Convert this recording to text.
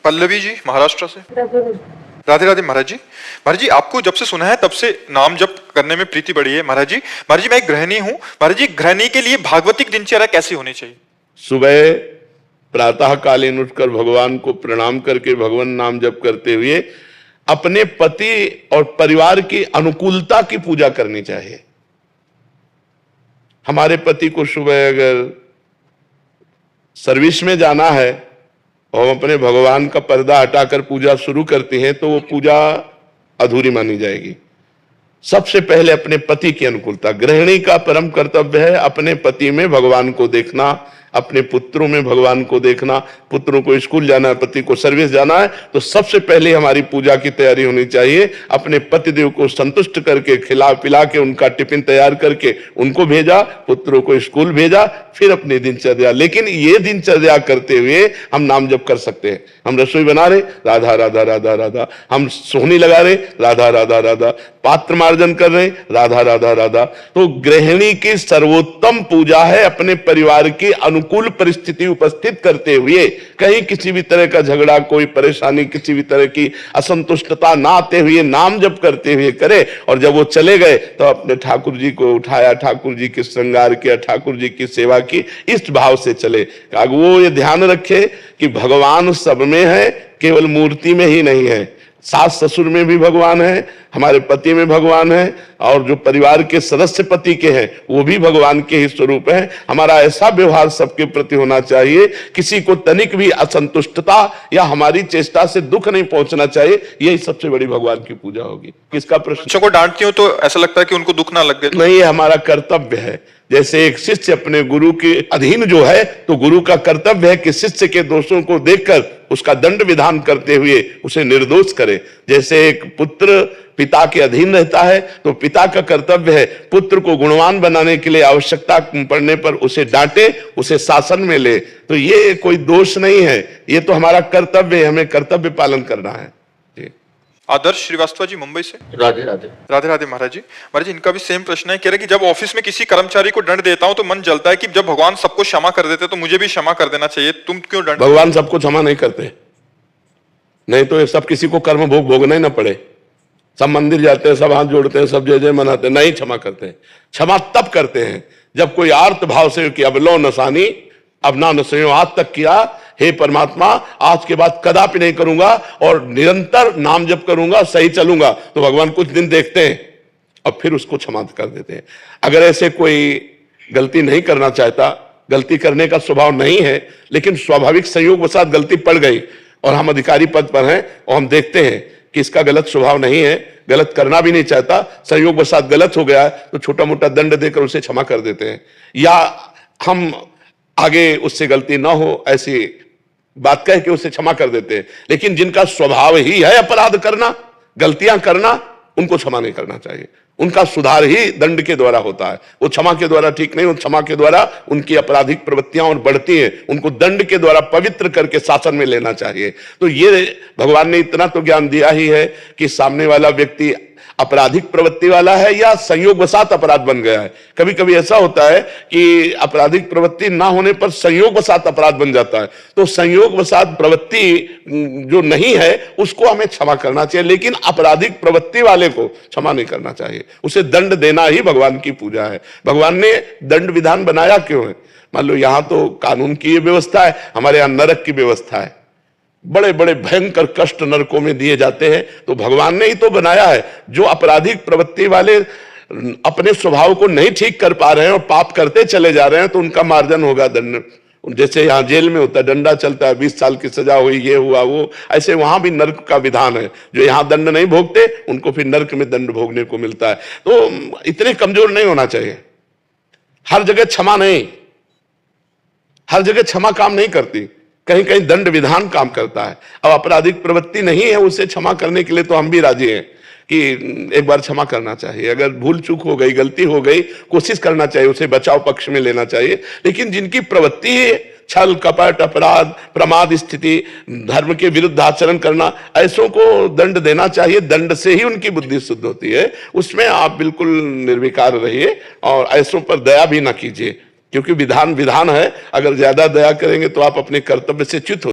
पल्लवी जी महाराष्ट्र से। राधे राधे महाराज जी। महाराज जी, आपको जब से सुना है तब से नाम जप करने में प्रीति बढ़ी है। महाराज जी मैं एक गृहिणी हूँ। महाराज जी, गृहिणी के लिए भागवतिक दिनचर्या कैसी होनी चाहिए? सुबह प्रातः कालीन उठकर भगवान को प्रणाम करके भगवान नाम जप करते हुए अपने पति और परिवार की अनुकूलता की पूजा करनी चाहिए। हमारे पति को सुबह अगर सर्विस में जाना है और हम अपने भगवान का पर्दा हटाकर पूजा शुरू करते हैं तो वो पूजा अधूरी मानी जाएगी। सबसे पहले अपने पति की अनुकूलता। गृहिणी का परम कर्तव्य है अपने पति में भगवान को देखना, अपने पुत्रों में भगवान को देखना। पुत्रों को स्कूल जाना है, पति को सर्विस जाना है, तो सबसे पहले हमारी पूजा की तैयारी होनी चाहिए। अपने पतिदेव को संतुष्ट करके खिला पिला के उनका टिफिन तैयार करके उनको भेजा, पुत्रों को स्कूल भेजा, फिर अपनी दिनचर्या। लेकिन ये दिनचर्या करते हुए हम नाम जप कर सकते हैं। हम रसोई बना रहे, राधा राधा राधा राधा, हम सोहनी लगा रहे, राधा राधा राधा, पात्र मार्जन कर रहे, राधा राधा राधा। तो गृहिणी की सर्वोत्तम पूजा है अपने परिवार की अनुकूल परिस्थिति उपस्थित करते हुए कहीं किसी भी तरह का झगड़ा, कोई परेशानी, किसी भी तरह की असंतुष्टता ना आते हुए नाम जप करते हुए करे। और जब वो चले गए तो अपने ठाकुर जी को उठाया, ठाकुर जी की श्रृंगार किया, ठाकुर जी की सेवा की, इस भाव से चले। वो ये ध्यान रखे कि भगवान सब में है, केवल मूर्ति में ही नहीं है। सास ससुर में भी भगवान है, हमारे पति में भगवान है, और जो परिवार के सदस्य पति के हैं वो भी भगवान के ही स्वरूप हैं। हमारा ऐसा व्यवहार सबके प्रति होना चाहिए, किसी को तनिक भी असंतुष्टता या हमारी चेष्टा से दुख नहीं पहुंचना चाहिए। यही सबसे बड़ी भगवान की पूजा होगी। किसका प्रश्न? बच्चों को डांटती हो तो ऐसा लगता है कि उनको दुख ना लगे? नहीं, ये हमारा कर्तव्य है। जैसे एक शिष्य अपने गुरु के अधीन जो है, तो गुरु का कर्तव्य है कि शिष्य के दोषों को देखकर उसका दंड विधान करते हुए उसे निर्दोष करे। जैसे एक पुत्र पिता के अधीन रहता है तो पिता का कर्तव्य है पुत्र को गुणवान बनाने के लिए आवश्यकता पड़ने पर उसे डांटे, उसे शासन में ले। तो ये कोई दोष नहीं है, ये तो हमारा कर्तव्य है, हमें कर्तव्य पालन करना है। आदर्श श्रीवास्तव जी मुंबई से। राधे राधे। राधे राधे महाराज जी। महाराज जी, इनका भी सेम प्रश्न है। कह रहे कि जब ऑफिस में किसी कर्मचारी को दंड देता हूं तो मन जलता है कि जब भगवान सबको क्षमा कर देते तो मुझे भी क्षमा कर देना चाहिए, तुम क्यों दंड? भगवान सबको क्षमा नहीं करते, नहीं तो ये सब किसी को कर्म भोग भोगना ही ना पड़े। सब मंदिर जाते हैं, सब हाथ जोड़ते हैं, सब जय जय मनाते हैं, नहीं क्षमा करते हैं। क्षमा तब करते हैं जब कोई आर्त भाव से कि अब लो नसानी, अब ना नसो, आज तक किया, हे परमात्मा आज के बाद कदापि नहीं करूंगा और निरंतर नाम जप करूंगा, सही चलूंगा, तो भगवान कुछ दिन देखते हैं और फिर उसको क्षमा कर देते हैं। अगर ऐसे कोई गलती नहीं करना चाहता, गलती करने का स्वभाव नहीं है, लेकिन स्वाभाविक संयोग के साथ गलती पड़ गई और हम अधिकारी पद पर हैं और हम देखते हैं कि इसका गलत स्वभाव नहीं है, गलत करना भी नहीं चाहता, संयोग के साथ गलत हो गया, तो छोटा मोटा दंड देकर उसे क्षमा कर देते हैं। या हम आगे उससे गलती ना हो ऐसी बात कह के उसे क्षमा कर देते हैं। लेकिन जिनका स्वभाव ही है अपराध करना, गलतियां करना, उनको क्षमा नहीं करना चाहिए। उनका सुधार ही दंड के द्वारा होता है, वो क्षमा के द्वारा ठीक नहीं। वो क्षमा के द्वारा उनकी आपराधिक प्रवृत्तियां और बढ़ती हैं, उनको दंड के द्वारा पवित्र करके शासन में लेना चाहिए। तो ये भगवान ने इतना तो ज्ञान दिया ही है कि सामने वाला व्यक्ति आपराधिक प्रवृत्ति वाला है या संयोगवशात अपराध बन गया है। कभी कभी ऐसा होता है कि आपराधिक प्रवृत्ति ना होने पर संयोगवशात अपराध बन जाता है। तो संयोगवशात प्रवृत्ति जो नहीं है उसको हमें क्षमा करना चाहिए, लेकिन आपराधिक प्रवृत्ति वाले को क्षमा नहीं करना चाहिए। उसे दंड देना ही भगवान की पूजा है। भगवान ने दंड विधान बनाया क्यों है? मान लो यहां तो कानून की व्यवस्था है, हमारे यहां नरक की व्यवस्था है। बड़े बड़े भयंकर कष्ट नरकों में दिए जाते हैं, तो भगवान ने ही तो बनाया है। जो आपराधिक प्रवृत्ति वाले अपने स्वभाव को नहीं ठीक कर पा रहे हैं और पाप करते चले जा रहे हैं, तो उनका मार्जन होगा दंड। जैसे यहाँ जेल में होता है, डंडा चलता है, 20 साल की सजा हुई, ये हुआ वो, ऐसे वहां भी नरक का विधान है। जो यहाँ दंड नहीं भोगते उनको फिर नरक में दंड भोगने को मिलता है। तो इतने कमजोर नहीं होना चाहिए। हर जगह क्षमा नहीं, हर जगह क्षमा काम नहीं करती, कहीं कहीं दंड विधान काम करता है। अब आपराधिक प्रवृत्ति नहीं है, उसे क्षमा करने के लिए तो हम भी राजी हैं कि एक बार क्षमा करना चाहिए। अगर भूल चूक हो गई, गलती हो गई, कोशिश करना चाहिए, उसे बचाव पक्ष में लेना चाहिए। लेकिन जिनकी प्रवृत्ति है छल कपट अपराध प्रमाद स्थिति, धर्म के विरुद्ध आचरण करना, ऐसों को दंड देना चाहिए। दंड से ही उनकी बुद्धि शुद्ध होती है। उसमें आप बिल्कुल निर्विकार रहिए और ऐसों पर दया भी ना कीजिए, क्योंकि विधान विधान है। अगर ज्यादा दया करेंगे तो आप अपने कर्तव्य से च्युत हो